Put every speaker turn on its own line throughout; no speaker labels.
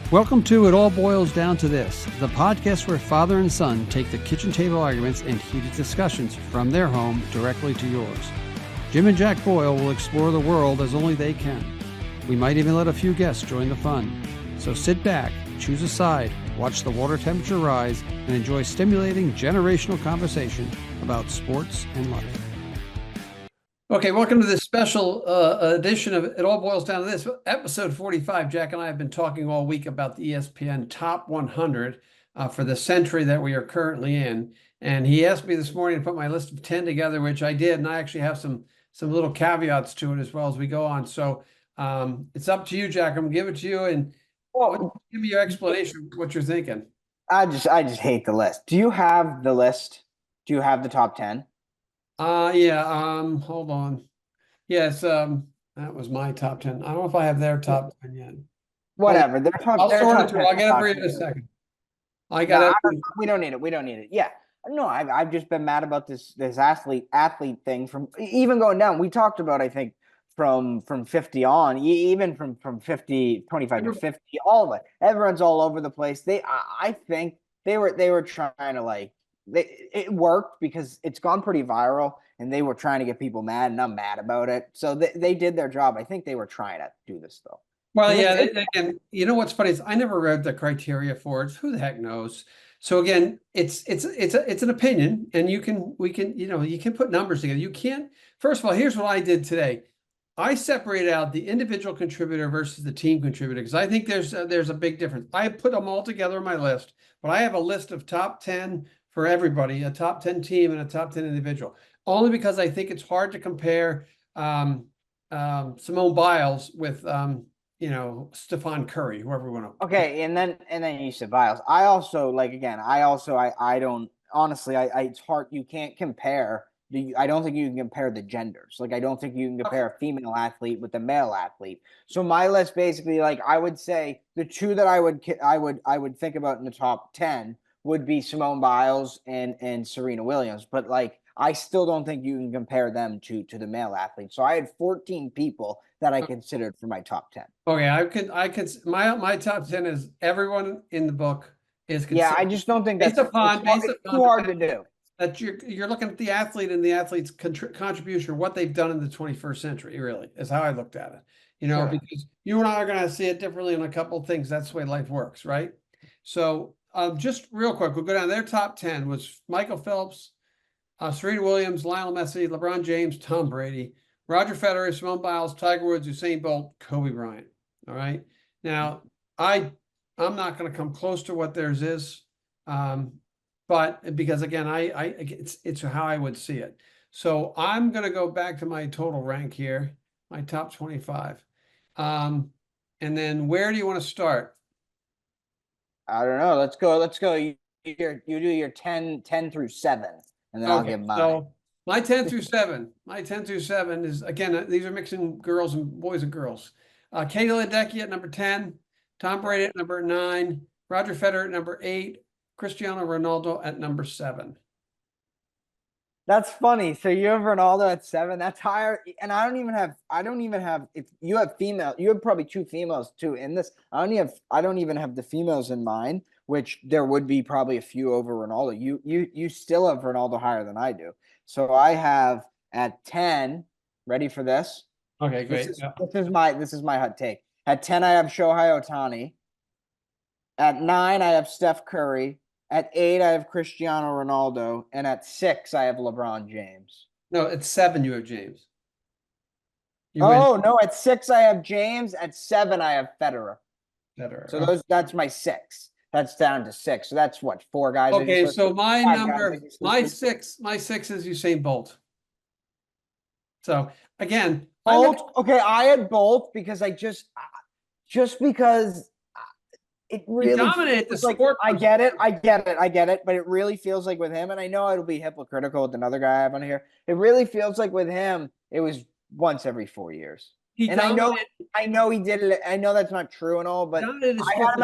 Welcome to It All Boils Down to This, the podcast where father and son take the kitchen table arguments and heated discussions from their home directly to yours. Jim and Jack Boyle will explore the world as only they can. We might even let a few guests join the fun. So sit back, choose a side, watch the water temperature rise, and enjoy stimulating generational conversation about sports and life. Okay, welcome to this special edition of It All Boils Down to This, episode 45. Jack and I have been talking all week about the ESPN Top 100 for the century that we are currently in. And he asked me this morning to put my list of 10 together, which I did. And I actually have some little caveats to it as well as we go on. So it's up to you, Jack. I'm going to give it to you. And give me your explanation of what you're thinking.
I just hate the list. Do you have the list? Do you have the top 10?
Hold on. Yes, that was my top 10. I don't know if I have their top 10 yet.
Whattever.
I'll sort it through. I'll get it for you in a second.
We don't need it. We don't need it. Yeah. No, I've just been mad about this athlete thing from even going down. We talked about, I think, from 50 on, even from 50, 25 to 50, all of it. Everyone's all over the place. I think they were trying to it worked because it's gone pretty viral and they were trying to get people mad, and I'm mad about it. So they did their job. I think they were trying to do this though.
Well, yeah, and you know what's funny is I never read the criteria for it. Who the heck knows? So again, it's an opinion, and you can put numbers together. You can't. First of all, here's what I did today. I separated out the individual contributor versus the team contributor because I think there's a big difference. I put them all together on my list, but I have a list of top 10 for everybody, a top 10 team and a top 10 individual, only because I think it's hard to compare Simone Biles with Stephen Curry, whoever we want to.
Okay, and then you said Biles. I also I don't honestly. It's hard. You can't compare. I don't think you can compare the genders. I don't think you can compare a female athlete with a male athlete. So my list basically, I would say the two that I would think about in the top 10 would be Simone Biles and Serena Williams. But I still don't think you can compare them to the male athletes. So I had 14 people that I considered for my top 10.
Okay, I could my top 10 is everyone in the book is considered.
Yeah, I just don't think that's
too
hard to do.
That you're looking at the athlete and the athlete's contribution, what they've done in the 21st century, really, is how I looked at it. Sure. Because you and I are going to see it differently in a couple of things. That's the way life works, right? So just real quick, we'll go down. Their top 10 was Michael Phelps, Serena Williams, Lionel Messi, LeBron James, Tom Brady, Roger Federer, Simone Biles, Tiger Woods, Usain Bolt, Kobe Bryant. All right. Now, I'm not going to come close to what theirs is. But because again, it's how I would see it. So I'm going to go back to my total rank here, my top 25. And then where do you want to start?
I don't know. Let's go. You do your 10 through 7, and then I'll give mine. So
my 10 through 7 is, again, these are mixing girls and boys and girls. Katie Ledecky at number 10, Tom Brady at number 9, Roger Federer at number 8, Cristiano Ronaldo at number 7.
That's funny. So you have Ronaldo at 7. That's higher. And I don't even have. If you have female, you have probably 2 females too in this. I don't even have the females in mind, which there would be probably a few over Ronaldo. You still have Ronaldo higher than I do. So I have at 10. Ready for this?
Okay, great.
This is my hot take. At 10, I have Shohei Ohtani. At 9, I have Steph Curry. At 8, I have Cristiano Ronaldo. And at 6, I have LeBron James.
No, at 7, you have James.
No, at 6, I have James. At 7, I have Federer. So that's my 6. That's down to 6. So that's what, 4 guys.
Okay, so my 6 is Usain Bolt. So again,
Bolt. Okay, I had Bolt because because it really
dominated the sport.
I get it. But it really feels like with him, and I know it'll be hypocritical with another guy I have on here. It really feels like with him, it was once every 4 years. I know he did it. I know that's not true and all, but I had him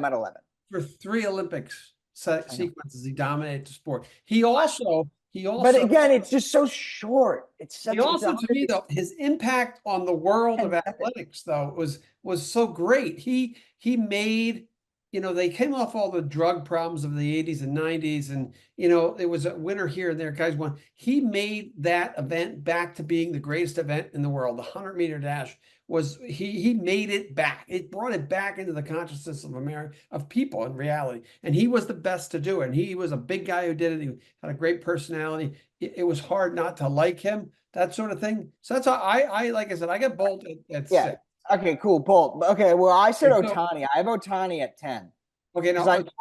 at 11. For
3 Olympics sequences, he dominated the sport. He also he
But
also
again, it's just so short. It's
he
such. It's
also, to me, though, his impact on the world of
110 seconds.
athletics, though, was so great. He made, they came off all the drug problems of the 80s and 90s, and it was a winner here and there. Guys won. He made that event back to being the greatest event in the world. The 100-meter dash was he made it back. It brought it back into the consciousness of America, of people in reality. And he was the best to do it. And he was a big guy who did it. He had a great personality. It was hard not to like him, that sort of thing. So that's how I like I said, I get Bolt at
Yeah.
6.
Okay, cool. Bolt. Okay, well, I said
Okay, so-
Ohtani. I have Ohtani at 10.
Okay, now
Because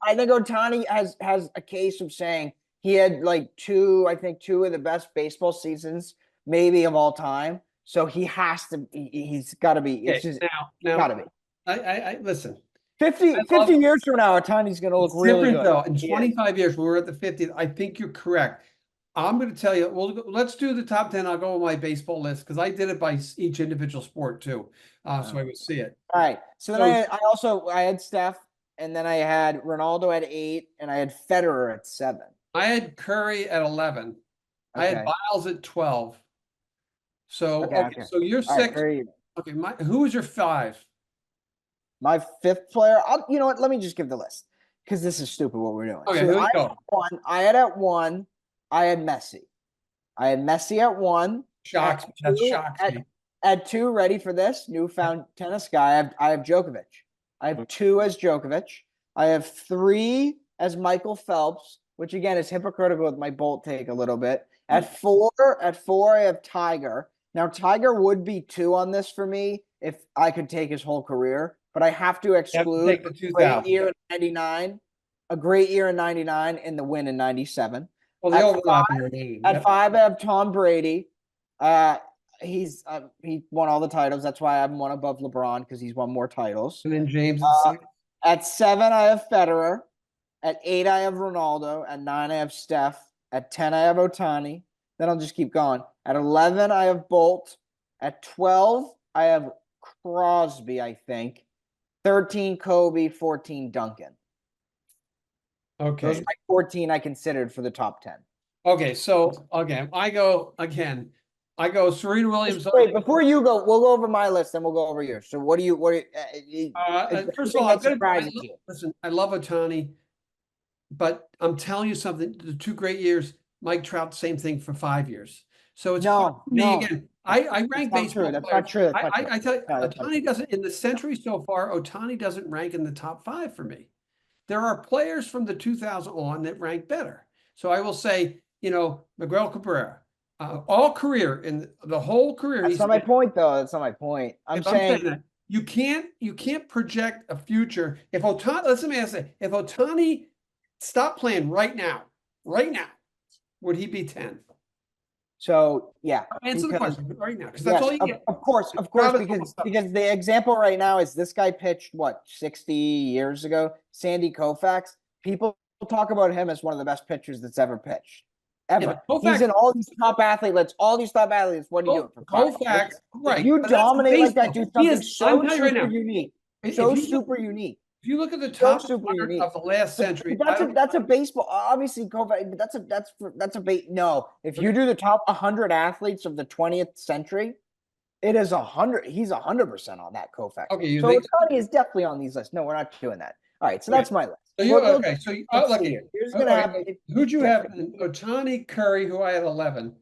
I think Ohtani has a case of saying he had like two of the best baseball seasons maybe of all time. So he has to. He's got to be. It's just
now
got to be.
I listen.
50 years from now, Ohtani's going to look
It's
really
different
good.
though. In 25 years, when we're at the 50th, I think you're correct. I'm going to tell you. Well, let's do the top 10. I'll go with my baseball list because I did it by each individual sport too, so I would see it.
All right. So then I had Steph, and then I had Ronaldo at 8, and I had Federer at 7.
I had Curry at 11. I had Biles at 12. So okay. So you're 6.
Right,
okay, who was your 5?
My 5th player. You know what? Let me just give the list because this is stupid what we're doing.
Okay,
so
here we go.
I had at 1. I had Messi. I had Messi at 1.
Shocks. That shocks me.
At 2, ready for this newfound tennis guy? I have Djokovic. I have 2 as Djokovic. I have 3 as Michael Phelps, which again is hypocritical with my Bolt take a little bit. At 4, I have Tiger. Now Tiger would be 2 on this for me if I could take his whole career, but I have to exclude a great year in 99, a great year in 99, and the win in 97.
Well, the overlap in your name.
At 5, I have Tom Brady. He won all the titles. That's why I have him 1 above LeBron because he's won more titles.
And then James
at 7, I have Federer. At 8, I have Ronaldo. At 9, I have Steph. At 10, I have Ohtani. Then I'll just keep going. At 11, I have Bolt. At 12, I have Crosby, I think. 13, Kobe. 14, Duncan.
Okay.
Those are my 14 I considered for the top 10.
Okay, so I go Serena Williams.
Wait, before you go, we'll go over my list, then we'll go over yours. So what do you
first of all, listen, I love Ohtani, but I'm telling you something, the 2 great years, Mike Trout, same thing for 5 years. So it's hard for me again. I rank baseball.
That's not true.
I tell you, Ohtani doesn't, in the century so far, Ohtani doesn't rank in the top 5 for me. There are players from the 2000 on that rank better. So I will say, Miguel Cabrera, all career, in the whole career.
That's not my point, though. That's not my point. I'm saying
that you can't project a future. If Ohtani, let me ask you, if Ohtani stopped playing right now, would he be 10?
So yeah,
answer the question right now, because that's all you get.
Of course, because the example right now is this guy pitched 60 years ago, Sandy Koufax. People talk about him as one of the best pitchers that's ever pitched. Ever. Yeah, he's in all these top athletes. What are you doing for
Koufax? Right.
If you dominate like that, do something so super unique. Super unique.
If you look at the top 100 of the last century,
that's a baseball. Obviously, Koufax. That's a no. If you do the top 100 athletes of the 20th century, it is 100. He's 100% on that Koufax. Okay, so Ohtani is definitely on these lists. No, we're not doing that. All right, so that's my list.
So who'd you have? Ohtani, Curry, who I had 11.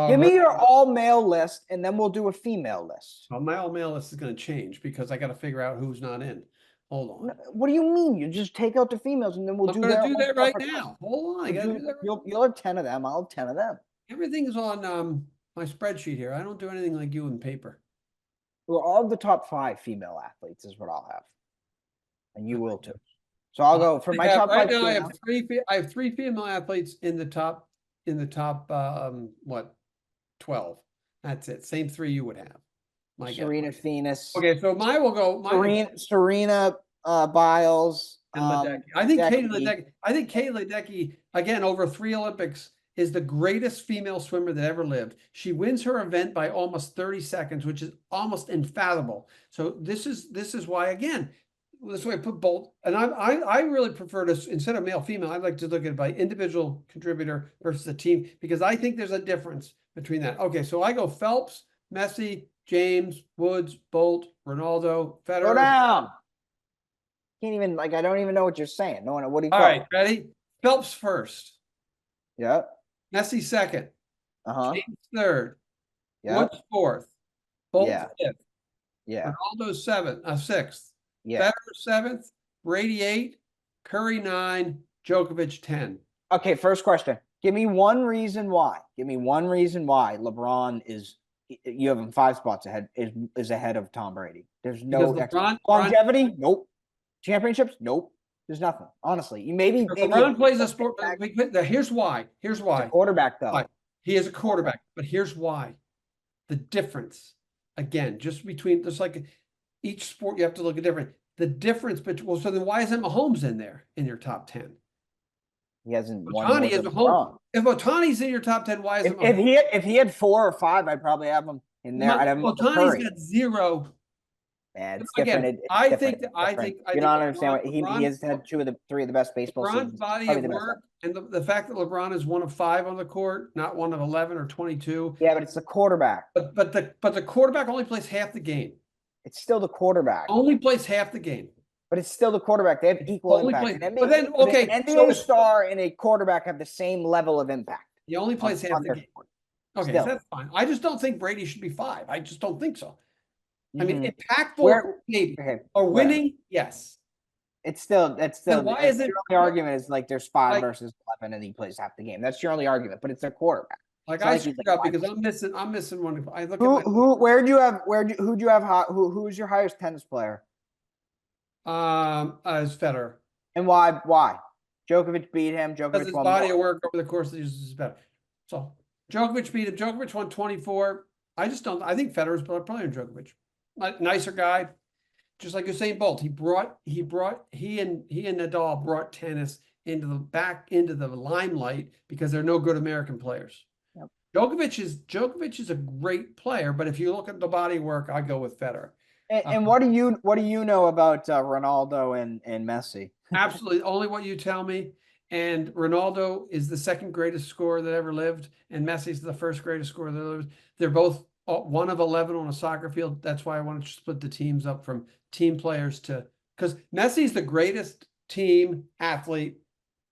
Give me your all-male list, and then we'll do a female list.
Well, my all-male list is going to change because I got to figure out who's not in. Hold on.
What do you mean? You just take out the females, and then we'll do that.
Do that right now. Hold on.
You'll have 10 of them. I'll have 10 of them.
Everything's on my spreadsheet here. I don't do anything like you in paper.
Well, all of the top 5 female athletes is what I'll have, and you will too. So I'll go for my top 5.
Right now, I have 3 female athletes in the top. 12. That's it. Same 3 you would have.
Serena Venus.
Okay, so mine will go.
Serena Biles.
And Ledecky. I think Katie Ledecky. I think Katie Ledecky, again, over 3 Olympics, is the greatest female swimmer that ever lived. She wins her event by almost 30 seconds, which is almost unfathomable. So this is why, again, this way, put Bolt, and I really prefer to, instead of male female, I'd like to look at it by individual contributor versus a team, because I think there's a difference between that. Okay, so I go Phelps, Messi, James, Woods, Bolt, Ronaldo,
Go
Federer.
down. Can't even I don't even know what you're saying. No one. What do you
All
call
right,
it?
ready? Phelps first,
Yep.
Messi second, James third,
Yep.
Woods fourth, Bolt
Yeah.
fifth,
Yeah.
Ronaldo sixth,
Yeah.
Federer seventh, Brady 8, Curry 9, Djokovic 10.
Okay, first question. Give me one reason why. Give me one reason why LeBron is you have him 5 spots ahead is ahead of Tom Brady. There's no longevity. Nope. Championships. Nope. There's nothing. Honestly, you maybe
LeBron plays a sport. Here's why. Here's why.
Quarterback though.
Why? He is a quarterback, but here's why. The difference, again, just between just like each sport, you have to look at different. The difference between, well, so then why isn't Mahomes in there in your top 10?
He hasn't won.
Ohtani is Mahomes. If Ohtani's in your top 10, why isn't
Mahomes? If he had 4 or 5, I'd probably have him in there. I'd have him.
Ohtani's got 0.
Man, it's
again,
different.
I think you
don't understand what he has had 3 of the best baseball seasons.
Body of work and the fact that LeBron is 1 of 5 on the court, not 1 of 11 or 22.
Yeah, but it's the quarterback.
But the quarterback only plays half the game.
It's still the quarterback.
Only plays half the game.
But it's still the quarterback. They have equal impact.
But then, okay,
an NBA star and a quarterback have the same level of impact.
He only plays half the game. Okay, so that's fine. I just don't think Brady should be 5. I just don't think so. I mean, impactful, maybe. Or winning, yes.
It's still.
Then why is it?
The argument is like there's 5 versus 11, and he plays half the game. That's your only argument. But it's a quarterback.
Like I screwed up because I'm missing one. I look
at who'd you have? Who's your highest tennis player?
As Federer.
And why? Why? Djokovic beat him.
Because his body of work over the course of the years is better. So Djokovic beat him. Djokovic won 24. I just don't. I think Federer's probably on Djokovic. Nicer guy, just like Usain Bolt. He and Nadal brought tennis into the limelight because there are no good American players.
Yep.
Djokovic is a great player, but if you look at the body of work, I go with Federer.
And what do you know about Ronaldo and Messi?
Absolutely, only what you tell me. And Ronaldo is the 2nd greatest scorer that ever lived, and Messi's the 1st greatest scorer that ever lived. They're both 1 of 11 on a soccer field. That's why I wanted to split the teams up from team players to, because Messi's the greatest team athlete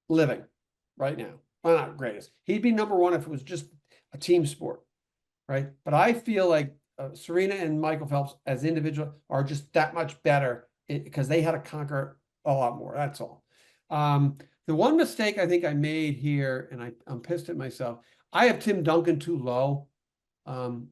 living right now. Well, not greatest. He'd be number 1 if it was just a team sport, right? But I feel like Serena and Michael Phelps as individual are just that much better because they had to conquer a lot more. That's all. The one mistake I think I made here, and I'm pissed at myself, I have Tim Duncan too low.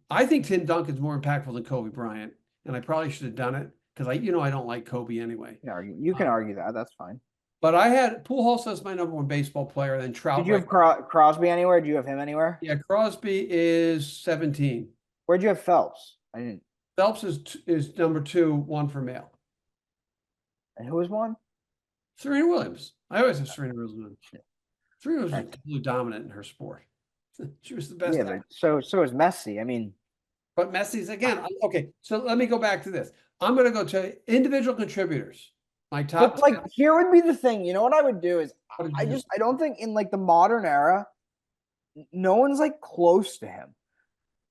I think Tim Duncan's more impactful than Kobe Bryant, and I probably should have done it because I don't like Kobe anyway.
You can argue that. That's fine.
But I had Pujols as my number 1 baseball player, and then Trout.
Did you have Crosby anywhere? Do you have him anywhere?
Yeah, Crosby is 17.
Where'd you have Phelps? I didn't.
Phelps is number 2, 1 for male.
And who was 1?
Serena Williams. I always have Serena Williams. Serena was completely dominant in her sport. She was the best.
Yeah, but so is Messi. I mean,
but Messi's again. Okay, so let me go back to this. I'm going to go to individual contributors. My top.
But like, here would be the thing. You know what I would do is I don't think in like the modern era, no one's like close to him.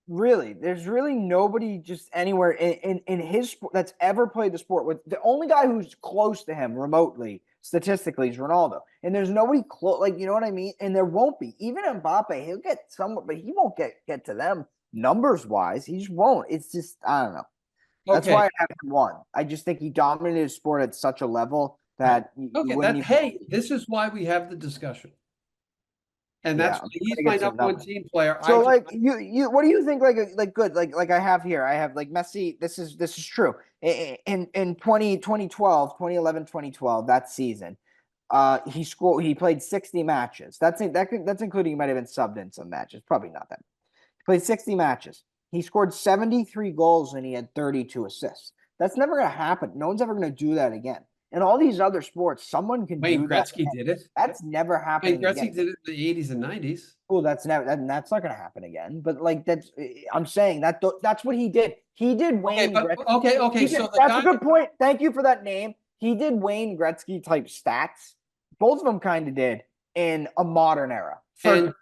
Really, there's really nobody just anywhere in his sport that's ever played the sport. With the only guy who's close to him remotely, statistically, is Ronaldo. And there's nobody close, like, you know what I mean? And there won't be. Even Mbappe, he'll get somewhat, but he won't get to them numbers wise. He just won't. It's just, I don't know. That's why I have him 1. I just think he dominated his sport at such a level that.
Hey, this is why we have the discussion. And that's he's my number 1 team player.
So you what do you think like I have here? I have like Messi. This is true. In 2011, 2012, that season, he played 60 matches. That's including he might have been subbed in some matches. Probably not that. He played 60 matches. He scored 73 goals and he had 32 assists. That's never going to happen. No one's ever going to do that again. In all these other sports, someone can do that.
Gretzky did it.
That's never happened.
Gretzky did it in the 80s and 90s.
Well, that's not going to happen again. But like I'm saying that's what he did. He did Wayne.
Okay.
So that's a good point. Thank you for that name. he did Wayne Gretzky type stats. Both of them kind of did in a modern era.
And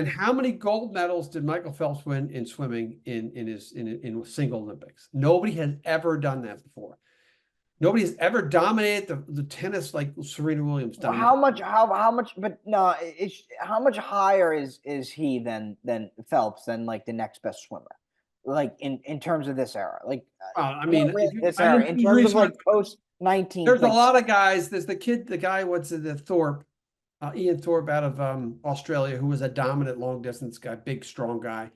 how many gold medals did Michael Phelps win in swimming in single Olympics? Nobody has ever done that before. Nobody has ever dominated the tennis like Serena Williams dominated.
How much? But no, how much higher is he than Phelps than like the next best swimmer? Like in terms of this era, like
I mean,
really this era in terms of like post 19.
There's a lot of guys. There's the guy. What's the Thorpe? Ian Thorpe out of Australia, who was a dominant long distance guy, big strong guy.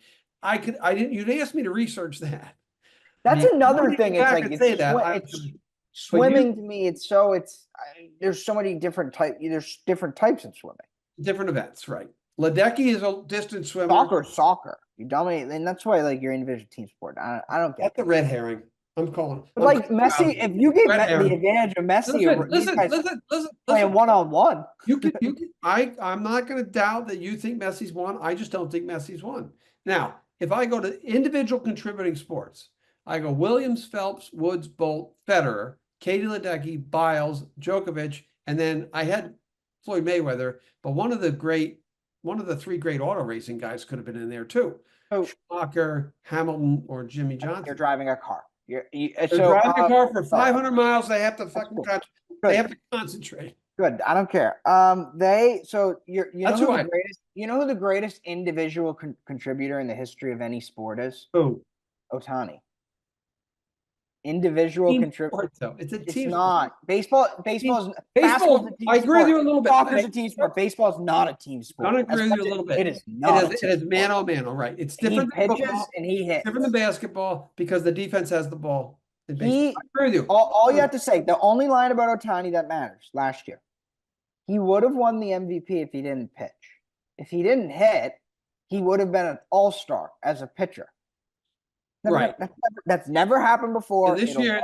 You'd ask me to research that.
That's another thing. It's like swimming to me. There's so many different types. There's different types of swimming.
Different events, right? Ledecky is a distance swimmer.
Soccer. You dominate, and that's why like you're individual team sport. I don't get
that's the red herring. I'm calling.
But like Messi, if you get the advantage of Messi,
listen,
playing one-on-one.
I'm not going to doubt that you think Messi's won. I just don't think Messi's won. Now, if I go to individual contributing sports, I go Williams, Phelps, Woods, Bolt, Federer, Katie Ledecky, Biles, Djokovic, and then I had Floyd Mayweather, but one of the three great auto racing guys could have been in there too. Schumacher, Hamilton, or Jimmy Johnson.
You're driving a car.
They're driving a car for 500 miles. They have to they have to concentrate.
Good. I don't care. You know who the greatest individual contributor in the history of any sport is?
Who?
Ohtani. Individual contributor.
It's a team.
It's not. Baseball.
Baseball. I agree with you a little bit.
Soccer's a team sport. Baseball is not a team sport.
I agree with you a little bit.
It is not.
It is mano a mano, right? It's different.
He pitches and he hits.
Different than basketball because the defense has the ball. I agree with you.
All you have to say, the only line about Ohtani that matters last year, he would have won the MVP if he didn't pitch. If he didn't hit, he would have been an all-star as a pitcher.
Right.
That's never happened before.
This year,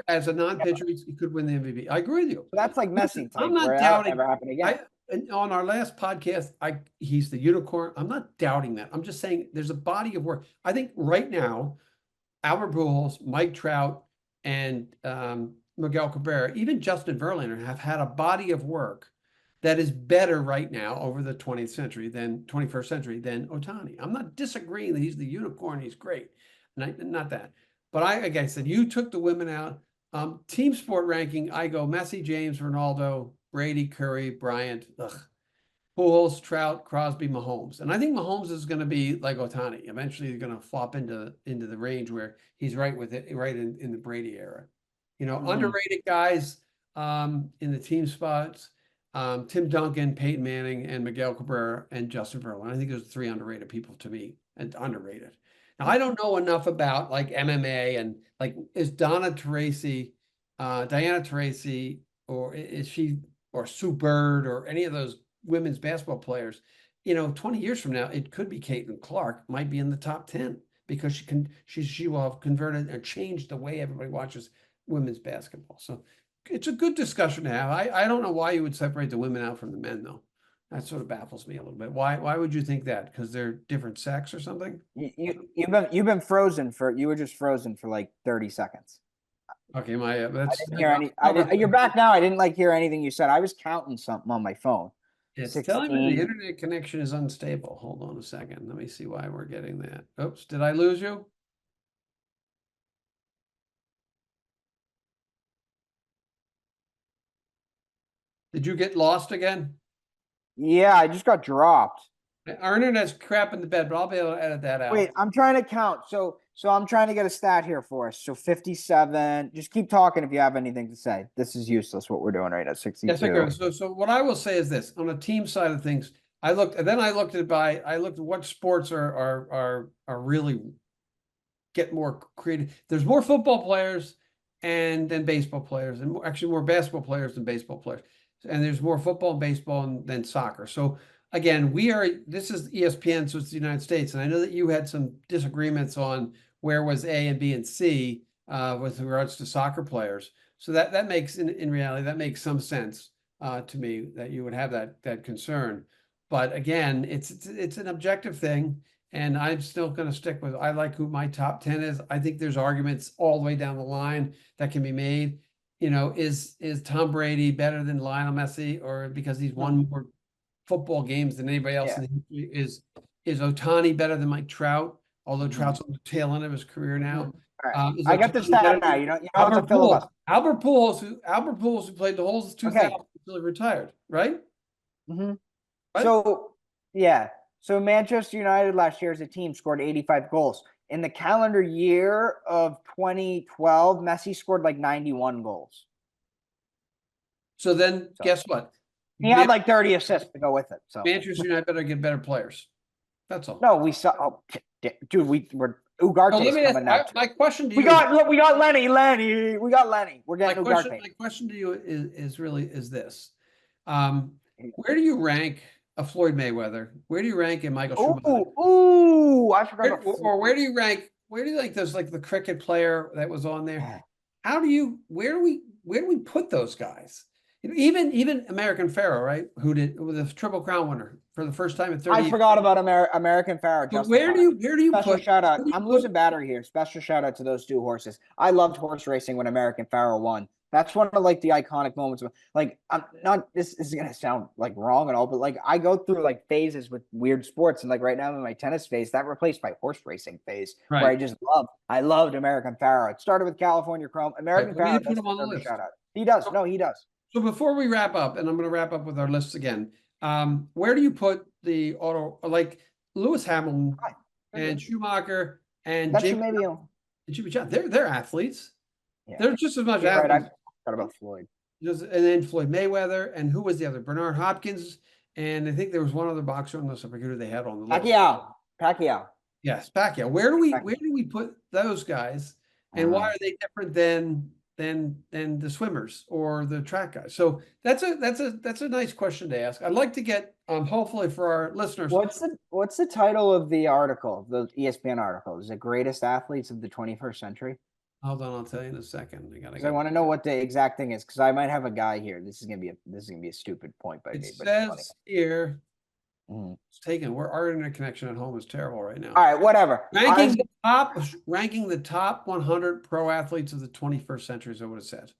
as a non-pitcher, he could win the MVP. I agree with you.
So that's like Messi.
I'm not doubting.
Never happen again.
On our last podcast, he's the unicorn. I'm not doubting that. I'm just saying there's a body of work. I think right now, Albert Pujols, Mike Trout, and Miguel Cabrera, even Justin Verlander have had a body of work that is better right now over the 21st century than Ohtani. I'm not disagreeing that he's the unicorn. He's great. Not that. But like I said, you took the women out. Team sport ranking, I go Messi, James, Ronaldo, Brady, Curry, Bryant, Pujols, Trout, Crosby, Mahomes. And I think Mahomes is going to be like Ohtani. Eventually he's going to flop into the range where he's right with it, right in the Brady era. Underrated guys in the team spots. Tim Duncan, Peyton Manning, and Miguel Cabrera, and Justin Verlander. I think those are three underrated people to me, and underrated. Now, I don't know enough about like MMA and like, is Diana Taurasi, or is she, or Sue Bird, or any of those women's basketball players, 20 years from now, it could be Caitlin Clark, might be in the top 10 because she will have converted or changed the way everybody watches women's basketball. So it's a good discussion to have. I don't know why you would separate the women out from the men, though. That sort of baffles me a little bit. Why would you think that? Because they're different sex or something?
You've been frozen you were just frozen for like 30 seconds.
Okay,
I didn't hear any. You're back now. I didn't hear anything you said. I was counting something on my phone.
It's telling me the internet connection is unstable. Hold on a second. Let me see why we're getting that. Oops, did I lose you? Did you get lost again?
Yeah, I just got dropped.
Our internet's crap in the bed, but I'll be able to edit that out.
Wait, I'm trying to count. So I'm trying to get a stat here for us. So 57. Just keep talking if you have anything to say. This is useless what we're doing right now. 62.
Yes, so what I will say is this: on a team side of things, I looked at what sports are really get more creative. There's more football players than baseball players, and actually more basketball players than baseball players. And there's more football and baseball than soccer. So again, this is ESPN, so it's the United States. And I know that you had some disagreements on where was A and B and C with regards to soccer players. So that makes, in reality, that makes some sense to me that you would have that concern. But again, it's an objective thing. And I'm still going to stick with, I like who my top 10 is. I think there's arguments all the way down the line that can be made. is Tom Brady better than Lionel Messi, or because he's won more football games than anybody else in the history? Is Ohtani better than Mike Trout? Although Trout's on the tail end of his career now.
All right.
Is
I got the
Ohtani
stat
better
now.
than
You know it's a
Albert Pujols?
filibuster.
Albert Pujols, who played the whole 2000 until he retired, right?
Mm-hmm.
Right?
So, yeah. So Manchester United last year as a team scored 85 goals. In the calendar year of 2012, Messi scored like 91 goals.
So then, guess what?
He had like 30 assists to go with it. So
Manchester United better get better players. That's all.
no, we saw. Oh, dude, we're Ugarte's coming now.
My question to you.
We got Lenny. We got Lenny. We're getting Ugarte.
My question to you is this: where do you rank a Floyd Mayweather? Where do you rank a Michael Schumacher?
I forgot.
Where do you rank? Where do you like those, like the cricket player that was on there? Where do we put those guys? Even American Pharaoh, right? Who was a Triple Crown winner for the first time in 30 years.
I forgot about American Pharaoh.
Where do you
special
put?
Shout out. I'm losing battery here. Special shout out to those two horses. I loved horse racing when American Pharaoh won. That's one of like the iconic moments. Like, I'm not. This is gonna sound like wrong and all, but like I go through like phases with weird sports, and like right now I'm in my tennis phase. That replaced my horse racing phase, where I loved American Pharaoh. It started with California Chrome. American Pharaoh.
Put him on the list.
Shout out. He does. No, he does.
So before we wrap up, and I'm going to wrap up with our lists again, where do you put the like Lewis Hamilton and Schumacher and Jim? They're athletes. Yeah. They're just as much athletes.
Right. I forgot about Floyd.
And then Floyd Mayweather, and who was the other? Bernard Hopkins, and I think there was one other boxer on the list. I forget who they had on the list.
Pacquiao.
Yes, Pacquiao. Where do we put those guys, and why are they different than the swimmers or the track guys? So that's a nice question to ask. I'd like to get hopefully for our listeners.
What's the title of the article, the ESPN article? Is it Greatest Athletes of the 21st Century?
Hold on, I'll tell you in a second.
I want to know what the exact thing is, because I might have a guy here. This is gonna be a stupid point by me.
It says here. It's taken. Our internet connection at home is terrible right now.
All right, whatever.
Ranking the top 100 pro athletes of the 21st century is what it says.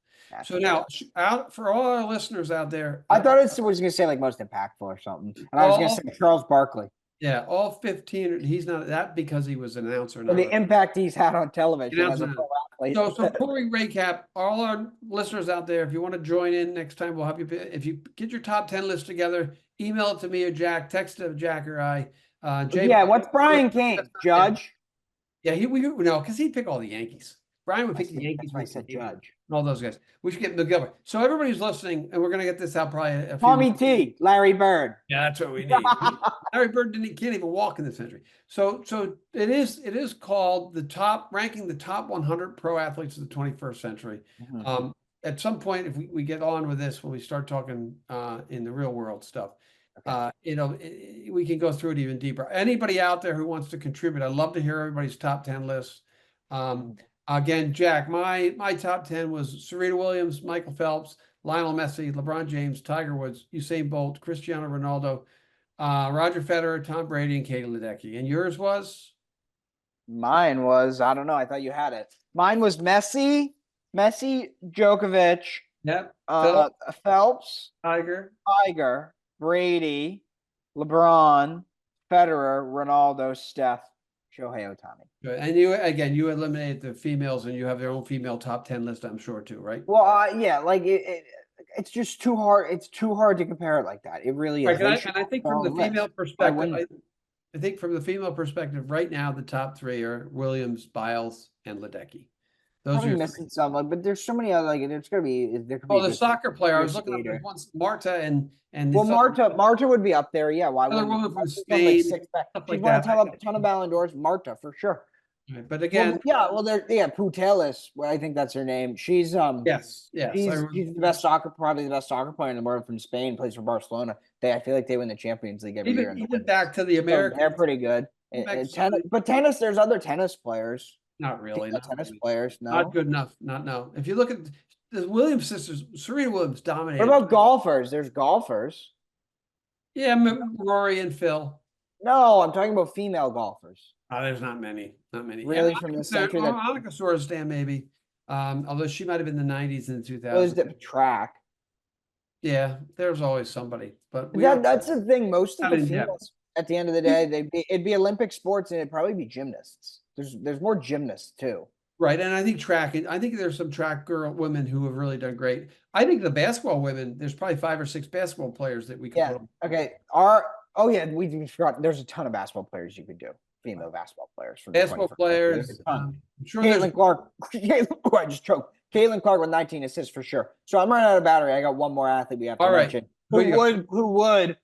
So now, out for all our listeners out there,
I thought it was going to say like most impactful or something, and I was going to say Charles Barkley.
Yeah, all 15. He's not that because he was an announcer.
The impact he's had on television as a pro athlete.
So before we recap, all our listeners out there, if you want to join in next time, we'll help you. If you get your top 10 list together, email it to me or Jack. Text it to Jack or I.
What's Brian King? Judge?
Yeah, because he'd pick all the Yankees. Brian would pick the Yankees.
That's why I said Judge.
And all those guys. We should get McGilvert. So everybody's listening, and we're going to get this out probably
Tommy T, Larry Bird.
Yeah, that's what we need. Larry Bird can't even walk in this century. So it is called ranking the top 100 pro athletes of the 21st century. Mm-hmm. At some point, if we get on with this, when we start talking in the real world stuff, we can go through it even deeper. Anybody out there who wants to contribute, I'd love to hear everybody's top 10 lists. Again, Jack, my top 10 was Serena Williams, Michael Phelps, Lionel Messi, LeBron James, Tiger Woods, Usain Bolt, Cristiano Ronaldo, Roger Federer, Tom Brady, and Katie Ledecky. And yours was?
Mine was, I don't know. I thought you had it. Mine was Messi, Djokovic.
Yep.
Phelps,
Tiger,
Brady, LeBron, Federer, Ronaldo, Steph, Shohei Ohtani.
Good. And you eliminated the females, and you have their own female top 10 list, I'm sure too, right?
Well, yeah, like it's just too hard. It's too hard to compare it like that. It really is.
Right, and I think from the female perspective, I think from the female perspective, right now the top three are Williams, Biles, and Ledecky.
Those are missing some, but there's so many other. Like, there's gonna be.
The soccer player. I was looking at once Marta and.
Well, Marta would be up there. Yeah, why would
woman from Spain? She's
won a ton of Ballon d'Ors. Marta for sure.
Right, but again,
Putelis. Well, I think that's her name. She's
yes.
She's the best probably the best soccer player in the world from Spain. Plays for Barcelona. I feel like they win the Champions League every year.
Even back to the Americans,
they're pretty good. But tennis, there's other tennis players.
Not really.
Players. No,
not good enough. No. If you look at the Williams sisters, Serena Williams dominated.
What about golfers? There's golfers.
Yeah, Rory and Phil.
No, I'm talking about female golfers.
There's not many.
Really, from the century?
Monica Sorstan, maybe. Although she might have been the 90s and the
Well,
2000s.
there's the track.
Yeah, there's always somebody, but
That's the thing. Most of
not
the
in depth.
females, at the end of the day, it'd be Olympic sports, and it'd probably be gymnasts. There's more gymnasts too.
Right, and I think I think there's some track women who have really done great. I think the basketball women, there's probably 5 or 6 basketball players that we could put on.
Okay. We forgot. There's a ton of basketball players you could do. Female basketball players from
Basketball
the 21st
players.
century. There's a ton.
I'm sure
Caitlin Clark. I just choked. Caitlin Clark with 19 assists for sure. So I'm running out of battery. I got one more athlete we have to mention. Who would,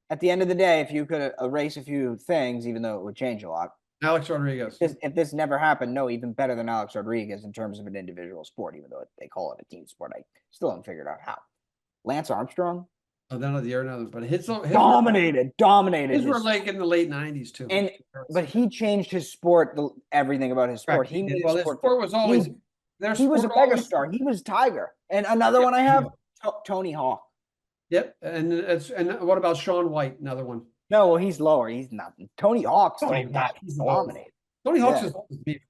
at the end of the day, if you could erase a few things, even though it would change a lot.
Alex Rodriguez.
If this never happened, no, even better than Alex Rodriguez in terms of an individual sport, even though they call it a team sport. I still haven't figured out how. Lance Armstrong.
Oh, they're not the year but his
dominated.
His were like in the late 90s too.
But he changed his sport, everything about his sport.
Right. His sport was always.
He was a megastar. He was Tiger. And another one I have, Tony Hawk.
Yep, and what about Shaun White? Another one.
No, well, he's lower. He's nothing. Tony Hawk's
he's
dominated.
Tony Hawk's is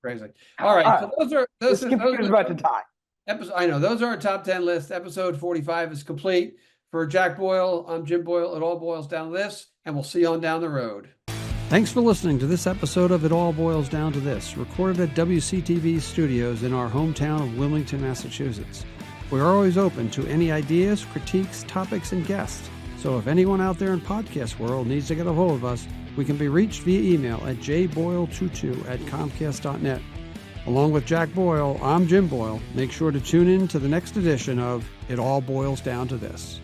crazy. All right, so those are
about to tie.
I know those are our top 10 list. Episode 45 is complete. For Jack Boyle, I'm Jim Boyle. It all boils down to this, and we'll see you on down the road.
Thanks for listening to this episode of It All Boils Down to This, recorded at WCTV studios in our hometown of Wilmington, Massachusetts. We are always open to any ideas, critiques, topics, and guests. So if anyone out there in podcast world needs to get a hold of us, we can be reached via email at jboyle22@comcast.net. Along with Jack Boyle, I'm Jim Boyle. Make sure to tune in to the next edition of It All Boils Down to This.